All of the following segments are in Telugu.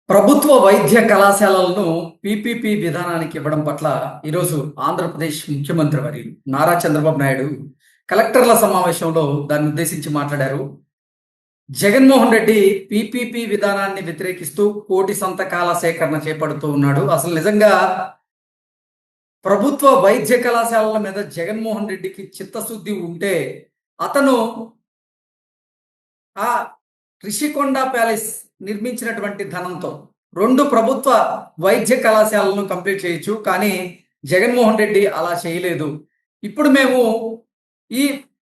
ప్రభుత్వ వైద్య కళాశాలలను పీపీపీ విధానానికి ఇవ్వడం పట్ల ఈరోజు ఆంధ్రప్రదేశ్ ముఖ్యమంత్రి వర్యులు నారా చంద్రబాబు నాయుడు కలెక్టర్ల సమావేశంలో దాన్ని ఉద్దేశించి మాట్లాడారు. జగన్మోహన్ రెడ్డి పీపీపీ విధానాన్ని వ్యతిరేకిస్తూ కోటి సంతకాల సేకరణ చేపడుతూ ఉన్నాడు. అసలు నిజంగా ప్రభుత్వ వైద్య కళాశాలల మీద జగన్మోహన్ రెడ్డికి చిత్తశుద్ధి ఉంటే అతను ఆ రిషికొండ ప్యాలెస్ నిర్మించినటువంటి ధనంతో 2 ప్రభుత్వ వైద్య కళాశాలను కంప్లీట్ చేయొచ్చు. కానీ జగన్మోహన్ రెడ్డి అలా చేయలేదు. ఇప్పుడు మేము ఈ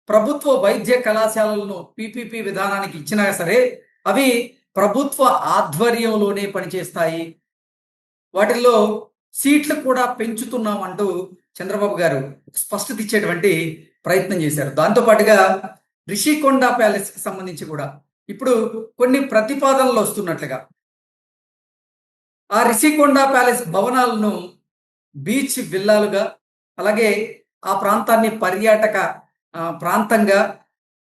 ప్రభుత్వ వైద్య కళాశాలలను పీపీపీ విధానానికి ఇచ్చినా సరే అవి ప్రభుత్వ ఆధ్వర్యంలోనే పనిచేస్తాయి. వాటిల్లో సీట్లు కూడా పెంచుతున్నాం అంటూ చంద్రబాబు గారు స్పష్టత ఇచ్చేటువంటి ప్రయత్నం చేశారు. దాంతో పాటుగా రిషికొండ ప్యాలెస్ కి సంబంధించి కూడా ఇప్పుడు కొన్ని ప్రతిపాదనలు వస్తున్నట్లుగా ఆ రిషికొండ ప్యాలెస్ భవనాలను బీచ్ విల్లాలుగా, అలాగే ఆ ప్రాంతాన్ని పర్యాటక ప్రాంతంగా,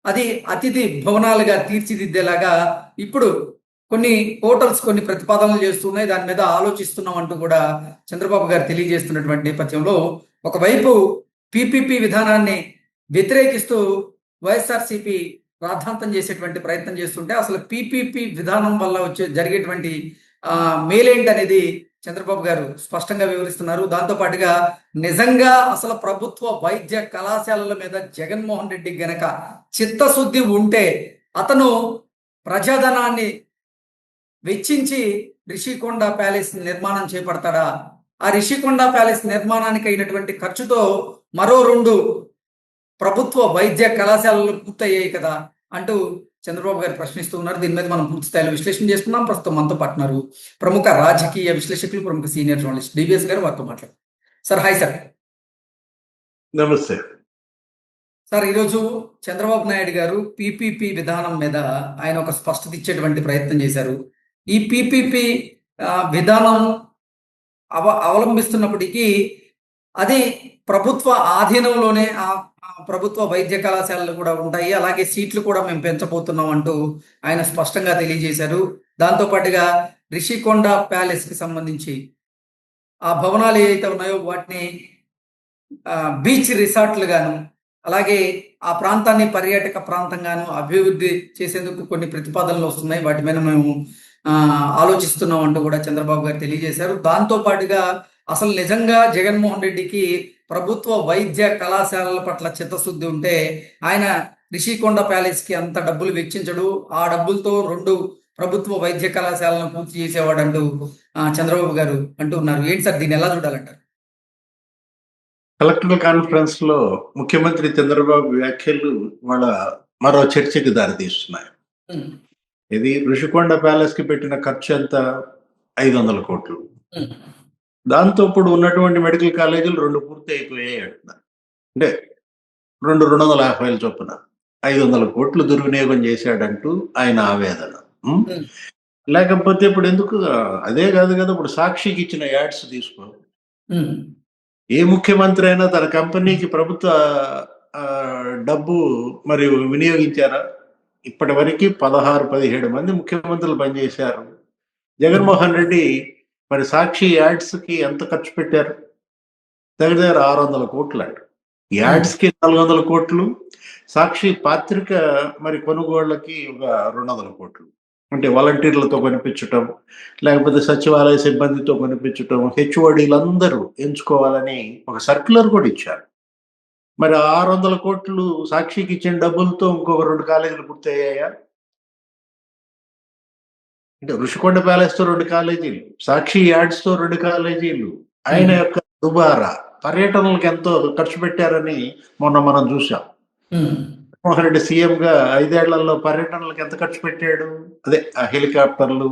అది అతిథి భవనాలుగా తీర్చిదిద్దేలాగా ఇప్పుడు కొన్ని హోటల్స్ కొన్ని ప్రతిపాదనలు చేస్తున్నాయి. దాని మీద ఆలోచిస్తున్నాం అంటూ కూడా చంద్రబాబు గారు తెలియజేస్తున్నటువంటి నేపథ్యంలో ఒకవైపు పీపీపీ విధానాన్ని వ్యతిరేకిస్తూ వైఎస్ఆర్సీపీ రాద్ధాంతం చేసేటువంటి ప్రయత్నం చేస్తుంటే అసలు పీపీపీ విధానం వల్ల జరిగేటువంటి మేలేంటి అనేది చంద్రబాబు గారు స్పష్టంగా వివరిస్తున్నారు. దాంతో పాటుగా నిజంగా అసలు ప్రభుత్వ వైద్య కళాశాలల మీద జగన్మోహన్ రెడ్డి గనక చిత్తశుద్ధి ఉంటే అతను ప్రజాధనాన్ని వెచ్చించి రిషికొండ ప్యాలెస్ నిర్మాణం చేపడతాడా? ఆ రిషికొండ ప్యాలెస్ నిర్మాణానికి అయినటువంటి ఖర్చుతో మరో 2 ప్రభుత్వ వైద్య కళాశాలలు పూర్తయ్యాయి కదా అంటూ చంద్రబాబు గారు ప్రశ్నిస్తూ ఉన్నారు. దీని మీద మనం పూర్తి స్థాయిలో విశ్లేషణ చేసుకున్నాం. ప్రస్తుతం మనతో పాటున్నారు ప్రముఖ రాజకీయ విశ్లేషకులు, ప్రముఖ సీనియర్ జర్నలిస్ట్ డివిఎస్ గారు. వారితో మాట్లాడు సార్. Hi sir. నమస్తే సార్. ఈరోజు చంద్రబాబు నాయుడు గారు పీపీపీ విధానం మీద ఆయన ఒక స్పష్టత ఇచ్చేటువంటి ప్రయత్నం చేశారు. ఈ పీపీపీ విధానం అవలంబిస్తున్నప్పటికీ అది ప్రభుత్వ ఆధీనంలోనే ప్రభుత్వ వైద్య కళాశాలలు కూడా ఉంటాయి, అలాగే సీట్లు కూడా మేము పెంచబోతున్నాం అంటూ ఆయన స్పష్టంగా తెలియజేశారు. దాంతో పాటుగా రిషికొండ ప్యాలెస్ కి సంబంధించి ఆ భవనాలు ఏవైతే ఉన్నాయో వాటిని బీచ్ రిసార్ట్లు గాను, అలాగే ఆ ప్రాంతాన్ని పర్యాటక ప్రాంతంగాను అభివృద్ధి చేసేందుకు కొన్ని ప్రతిపాదనలు వస్తున్నాయి. వాటి మీద మేము ఆలోచిస్తున్నాం అంటూ కూడా చంద్రబాబు గారు తెలియజేశారు. దాంతో పాటుగా అసలు నిజంగా జగన్మోహన్ రెడ్డికి ప్రభుత్వ వైద్య కళాశాలల పట్ల చిత్తశుద్ధి ఉంటే ఆయన రిషికొండ ప్యాలెస్ కి అంత డబ్బులు వెచ్చించడు, ఆ డబ్బులతో 2 ప్రభుత్వ వైద్య కళాశాలను పూర్తి చేసేవాడు అంటూ చంద్రబాబు గారు అంటూ ఉన్నారు. ఏంటి సార్, దీన్ని ఎలా చూడాలంటారు? కలెక్టర్ కాన్ఫరెన్స్ లో ముఖ్యమంత్రి చంద్రబాబు వ్యాఖ్యలు వాళ్ళ మరో చర్చకి దారితీస్తున్నాయి. ఇది ఋషికొండ ప్యాలెస్ కి పెట్టిన ఖర్చు ఎంత? 500 కోట్లు. దాంతో ఇప్పుడు ఉన్నటువంటి మెడికల్ కాలేజీలు 2 పూర్తి అయిపోయాయి అంటున్నారు. అంటే 250 చొప్పున 500 కోట్లు దుర్వినియోగం చేశాడంటూ ఆయన ఆవేదన. లేకపోతే ఇప్పుడు ఎందుకు అదే కాదు కదా, ఇప్పుడు సాక్షికి ఇచ్చిన యాడ్స్ తీసుకో. ఏ ముఖ్యమంత్రి అయినా తన కంపెనీకి ప్రభుత్వ డబ్బు మరి వినియోగించారా? ఇప్పటి వరకు 16-17 మంది ముఖ్యమంత్రులు పనిచేశారు. జగన్మోహన్ రెడ్డి మరి సాక్షి యాడ్స్ కి ఎంత ఖర్చు పెట్టారు? దగ్గర 600 కోట్లు అంట. యాడ్స్ కి 400 కోట్లు, సాక్షి పాత్రిక మరి కొనుగోళ్లకి ఒక 200 కోట్లు. అంటే వాలంటీర్లతో కొనిపించటం, లేకపోతే సచివాలయ సిబ్బందితో కొనిపించటం, హెచ్ఓడీలందరూ ఎంచుకోవాలని ఒక సర్క్యులర్ కూడా ఇచ్చారు. మరి 600 కోట్లు సాక్షికి ఇచ్చిన డబ్బులతో ఇంకొక 2 కాలేజీలు పూర్తయ్యాయా? అంటే ఋషికొండ ప్యాలెస్ తో 2 కాలేజీలు, సాక్షి యాడ్స్ తో 2 కాలేజీలు, ఆయన యొక్క దుబారా పర్యటనలకు ఎంతో ఖర్చు పెట్టారని మొన్న మనం చూసాం. జగన్మోహన్ రెడ్డి సీఎం గా 5 ఏళ్లలో పర్యటనలకు ఎంత ఖర్చు పెట్టాడు? అదే ఆ హెలికాప్టర్లు,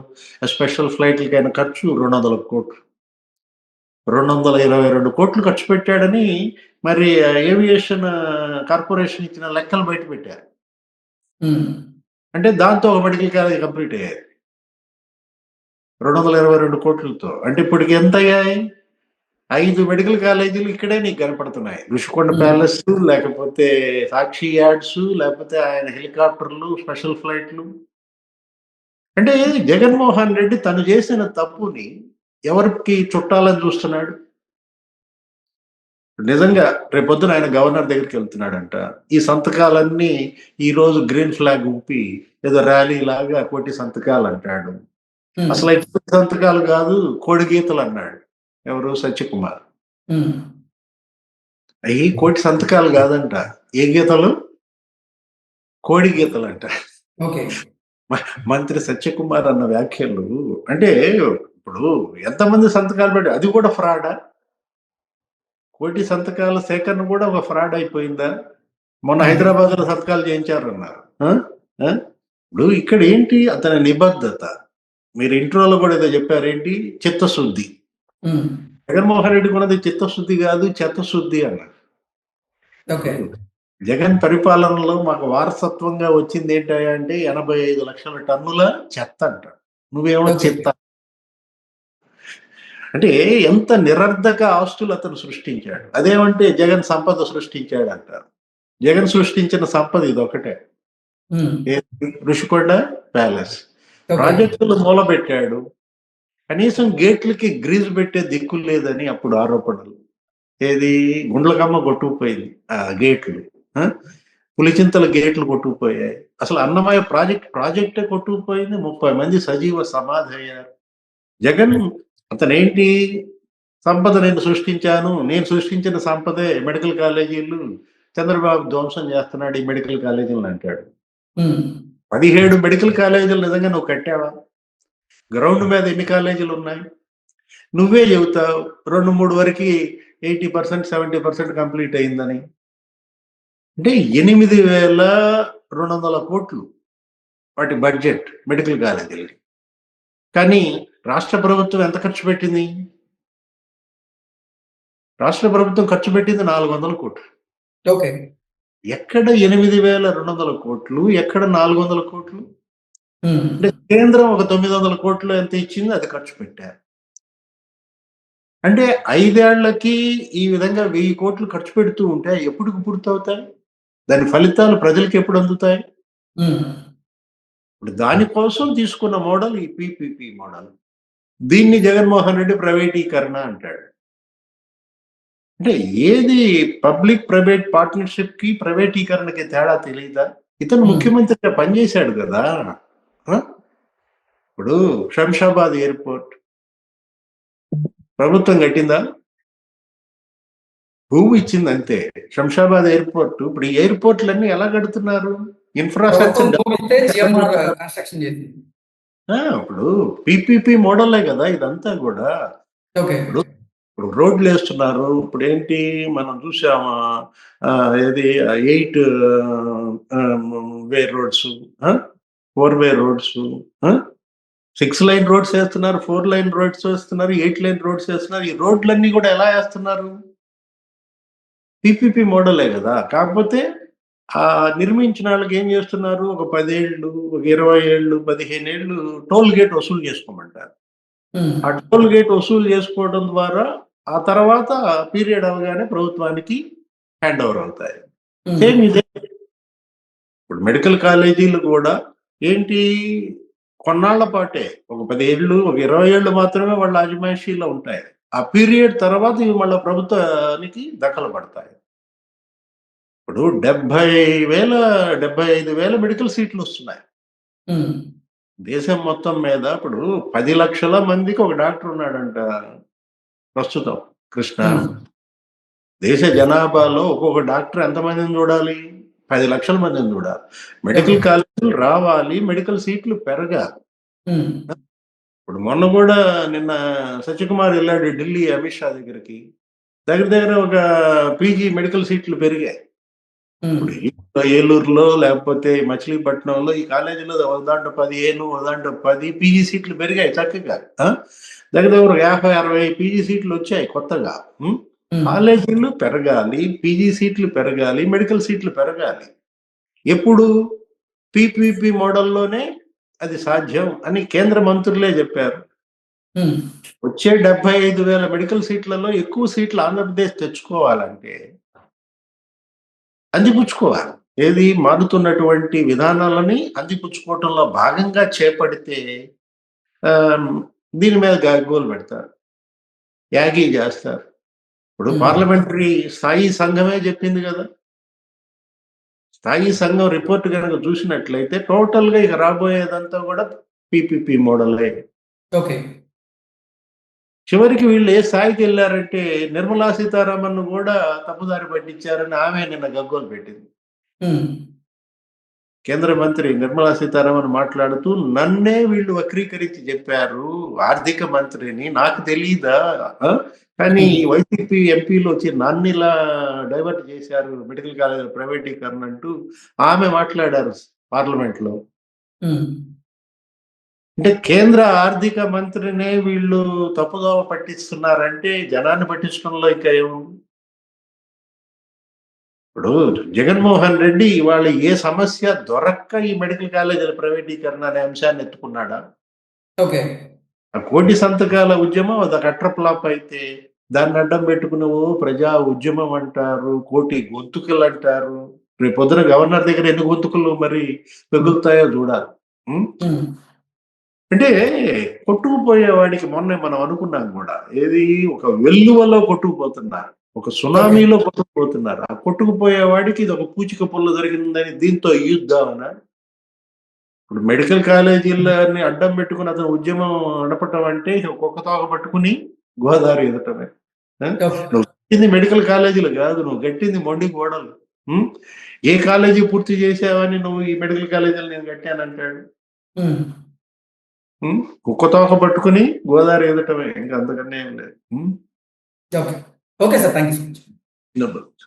స్పెషల్ ఫ్లైట్లకి అయిన ఖర్చు 200 కోట్లు, 222 కోట్లు ఖర్చు పెట్టాడని మరి ఏవియేషన్ కార్పొరేషన్ ఇచ్చిన లెక్కలు బయట పెట్టారు. అంటే దాంతో ఒక మెడికల్ కాలేజ్ కంప్లీట్ అయ్యాయి 222 కోట్లతో. అంటే ఇప్పటికి ఎంత అయ్యాయి? 5 మెడికల్ కాలేజీలు ఇక్కడే నీకు కనపడుతున్నాయి. ఋషికొండ ప్యాలెస్, లేకపోతే సాక్షి యాడ్స్, లేకపోతే ఆయన హెలికాప్టర్లు, స్పెషల్ ఫ్లైట్లు. అంటే జగన్మోహన్ రెడ్డి తను చేసిన తప్పుని ఎవరికి చుట్టాలని చూస్తున్నాడు? నిజంగా రేపొద్దున ఆయన గవర్నర్ దగ్గరికి వెళ్తున్నాడంట. ఈ సంతకాలన్నీ ఈ రోజు గ్రీన్ ఫ్లాగ్ ఊపి ఏదో ర్యాలీ లాగా కోటి సంతకాలు అంటాడు. అసలు అయితే కోటి సంతకాలు కాదు, కోడి గీతలు అన్నాడు. ఎవరు? సత్యకుమార్. అవి కోటి సంతకాలు కాదంట. ఏ గీతలు? కోడి గీతలు అంట. ఓకే. మంత్రి సత్యకుమార్ అన్న వ్యాఖ్యలు అంటే ఇప్పుడు ఎంతమంది సంతకాలు పెట్టి అది కూడా ఫ్రాడా? కోటి సంతకాల సేకరణ కూడా ఒక ఫ్రాడ్ అయిపోయిందా? మొన్న హైదరాబాద్ లో సంతకాలు చేయించారన్నారు. ఇప్పుడు ఇక్కడ ఏంటి అతని నిబద్ధత? మీరు ఇంట్రోలో కూడా ఏదో చెప్పారేంటి? చిత్తశుద్ధి. జగన్మోహన్ రెడ్డి కూడా చిత్తశుద్ధి కాదు, చెత్తశుద్ధి అన్నారు. ఓకే. జగన్ పరిపాలనలో మాకు వారసత్వంగా వచ్చింది ఏంటంటే అంటే 85 లక్షల టన్నుల చెత్త అంట. నువ్వేమో చెత్త అంటే ఎంత నిరర్ధక ఆస్తులు అతను సృష్టించాడు. అదేమంటే జగన్ సంపద సృష్టించాడు అంటారు. జగన్ సృష్టించిన సంపద ఇది ఒకటే. ఋషికొండ ప్యాలెస్ ప్రాజెక్టులు మూలబెట్టాడు. కనీసం గేట్లకి గ్రీజ్ పెట్టే దిక్కు లేదని అప్పుడు ఆరోపణలు. ఏది? గుండ్లకమ్మ కొట్టుకుపోయింది ఆ గేట్లు, పులిచింతల గేట్లు కొట్టుకుపోయాయి. అసలు అన్నమయ్య ప్రాజెక్టే కొట్టుకుపోయింది. 30 మంది సజీవ సమాధి అయ్యారు. జగన్ అతనేంటి? సంపద నేను సృష్టించాను, నేను సృష్టించిన సంపదే మెడికల్ కాలేజీలు, చంద్రబాబు ధ్వంసం చేస్తున్నాడు ఈ మెడికల్ కాలేజీలు అంటాడు. 17 మెడికల్ కాలేజీలు నిజంగా నువ్వు కట్టావా? గ్రౌండ్ మీద ఎన్ని కాలేజీలు ఉన్నాయి? నువ్వే చెబుతావు 2-3 వరకు 80%, 70% కంప్లీట్ అయిందని. అంటే 8,200 కోట్లు వాటి బడ్జెట్ మెడికల్ కాలేజీలకి. కానీ రాష్ట్ర ప్రభుత్వం ఎంత ఖర్చు పెట్టింది? రాష్ట్ర ప్రభుత్వం ఖర్చు పెట్టింది 400 కోట్లు. ఓకే. ఎక్కడ 8,200 కోట్లు, ఎక్కడ 400 కోట్లు? అంటే కేంద్రం ఒక 900 కోట్లు ఎంత ఇచ్చింది అది ఖర్చు పెట్టారు. అంటే 5 ఏళ్లకి ఈ విధంగా 1000 కోట్లు ఖర్చు పెడుతూ ఉంటే ఎప్పుడు పూర్తవుతాయి? దాని ఫలితాలు ప్రజలకు ఎప్పుడు అందుతాయి? ఇప్పుడు దానికోసం తీసుకున్న మోడల్ ఈ పిపిపి మోడల్. దీన్ని జగన్మోహన్ రెడ్డి ప్రైవేటీకరణ అంటాడు. అంటే ఏది పబ్లిక్ ప్రైవేట్ పార్ట్నర్షిప్ కి ప్రైవేటీకరణకి తేడా తెలియదా? ఇతను ముఖ్యమంత్రిగా పనిచేశాడు కదా. ఇప్పుడు శంషాబాద్ ఎయిర్పోర్ట్ ప్రభుత్వం కట్టిందా? భూమి ఇచ్చింది అంతే. శంషాబాద్ ఎయిర్పోర్ట్ ఇప్పుడు ఈ ఎయిర్పోర్ట్లన్నీ ఎలా కడుతున్నారు? ఇన్ఫ్రాస్ట్రక్చర్ ఇప్పుడు పిపిపి మోడలే కదా ఇదంతా కూడా. ఇప్పుడు రోడ్లు వేస్తున్నారు. ఇప్పుడు ఏంటి మనం చూసామా? ఏది 8 way roads, 4 way roads, 6 line roads వేస్తున్నారు, 4 లైన్ రోడ్స్ వేస్తున్నారు, 8 లైన్ రోడ్స్ వేస్తున్నారు. ఈ రోడ్లన్నీ కూడా ఎలా వేస్తున్నారు? పిపిపి మోడలే కదా. కాకపోతే ఆ నిర్మించిన వాళ్ళకి ఏం చేస్తున్నారు? ఒక 10 ఏళ్ళు, ఒక 20 ఏళ్ళు, 15 ఏళ్ళు టోల్ గేట్ వసూలు చేసుకోమంటారు. ఆ టోల్ గేట్ వసూలు చేసుకోవడం ద్వారా ఆ తర్వాత పీరియడ్ అవగానే ప్రభుత్వానికి హ్యాండ్ ఓవర్ అవుతాయి. సేమ్ ఇదే. ఇప్పుడు మెడికల్ కాలేజీలు కూడా ఏంటి? కొన్నాళ్ల పాటే ఒక 10 ఏళ్ళు, ఒక 20 ఏళ్ళు మాత్రమే వాళ్ళ అజమాయిషీలో ఉంటాయి. ఆ పీరియడ్ తర్వాత ఇవి మళ్ళీ ప్రభుత్వానికి దఖలు పడతాయి. ఇప్పుడు 75,000 మెడికల్ సీట్లు వస్తున్నాయి దేశం మొత్తం మీద. ఇప్పుడు 10 లక్షల మందికి ఒక డాక్టర్ ఉన్నాడంట ప్రస్తుతం కృష్ణ. దేశ జనాభాలో ఒక్కొక్క డాక్టర్ ఎంతమందిని చూడాలి? 10 లక్షల మందిని చూడాలి. మెడికల్ కాలేజీలు రావాలి, మెడికల్ సీట్లు పెరగాలి. ఇప్పుడు మొన్న కూడా నిన్న సత్యకుమార్ వెళ్ళాడు ఢిల్లీ అమిత్ షా దగ్గరికి. దగ్గర ఒక పీజీ మెడికల్ సీట్లు పెరిగాయి. ఇప్పుడు ఏలూరులో లేకపోతే మచిలీపట్నంలో ఈ కాలేజీలో దాంట్లో 15, దాంట్లో 10 పీజీ సీట్లు పెరిగాయి చక్కగా. దగ్గర 50-60 పీజీ సీట్లు వచ్చాయి కొత్తగా. కాలేజీలు పెరగాలి, పీజీ సీట్లు పెరగాలి, మెడికల్ సీట్లు పెరగాలి. ఎప్పుడు? పిపిపి మోడల్లోనే అది సాధ్యం అని కేంద్ర మంత్రులే చెప్పారు. వచ్చే 75,000 మెడికల్ సీట్లలో ఎక్కువ సీట్లు ఆంధ్రప్రదేశ్ తెచ్చుకోవాలంటే అందిపుచ్చుకోవాలి. ఏది మారుతున్నటువంటి విధానాలని అందిపుచ్చుకోవటంలో భాగంగా చేపడితే ఆ, దీని మీద గగ్గోలు పెడతారు, యాగీ చేస్తారు. ఇప్పుడు పార్లమెంటరీ స్థాయి సంఘమే చెప్పింది కదా, స్థాయి సంఘం రిపోర్ట్ కనుక చూసినట్లయితే టోటల్ గా ఇక రాబోయేదంతా కూడా పిపిపి మోడలే. ఓకే. చివరికి వీళ్ళు ఏ స్థాయికి వెళ్ళారంటే నిర్మలా సీతారామన్ కూడా తప్పుదారి పట్టించారని ఆమె నిన్న గగ్గోలు పెట్టింది. కేంద్ర మంత్రి నిర్మలా సీతారామన్ మాట్లాడుతూ, నన్నే వీళ్ళు వక్రీకరించి చెప్పారు, ఆర్థిక మంత్రిని, నాకు తెలీదా, కానీ వైసీపీ ఎంపీలు వచ్చి నన్ను ఇలా డైవర్ట్ చేశారు మెడికల్ కాలేజ్ ప్రైవేటీకరణ అంటూ ఆమె మాట్లాడారు పార్లమెంట్ లో. అంటే కేంద్ర ఆర్థిక మంత్రినే వీళ్ళు తప్పుదోవ పట్టిస్తున్నారంటే జనాన్ని పట్టించడంలో ఇంకా ఏముంది? ఇప్పుడు జగన్మోహన్ రెడ్డి ఇవాళ ఏ సమస్య దొరక్క ఈ మెడికల్ కాలేజీల ప్రైవేటీకరణ అనే అంశాన్ని ఎత్తుకున్నాడా? ఓకే. ఆ కోటి సంతకాల ఉద్యమం అది కట్ర ఫ్లాప్ అయితే దాన్ని అడ్డం పెట్టుకుని ప్రజా ఉద్యమం అంటారు, కోటి గొంతుకలు అంటారు. రేపు పొద్దున గవర్నర్ దగ్గర ఎన్ని గొంతుకలు మరి పెగులుతాయో చూడాలి. అంటే కొట్టుకుపోయే వాడికి మొన్నే మనం అనుకున్నాం కూడా, ఏది ఒక వెల్లువలో కొట్టుకుపోతున్నారు, ఒక సునామీలో కొట్టుకుపోతున్నారు. ఆ కొట్టుకుపోయే వాడికి ఇది ఒక పూచిక పుల్ల జరిగిందని దీంతో యుద్ధామనా? ఇప్పుడు మెడికల్ కాలేజీలని అడ్డం పెట్టుకుని అతను ఉద్యమం నడపటం అంటే ఒక్కొక్క తోక పట్టుకుని గోదావరి ఎదటమే. నువ్వు కట్టింది మెడికల్ కాలేజీలు కాదు, నువ్వు కట్టింది మొండి గోడలు. ఏ కాలేజీ పూర్తి చేసావని నువ్వు ఈ మెడికల్ కాలేజీలు నేను కట్టానంటాడు. కుక్క తోక పట్టుకుని గోదావరి ఎదటమే, ఇంకా అంతకన్నా ఏం లేదు. Okay. Okay sir, thank you so much.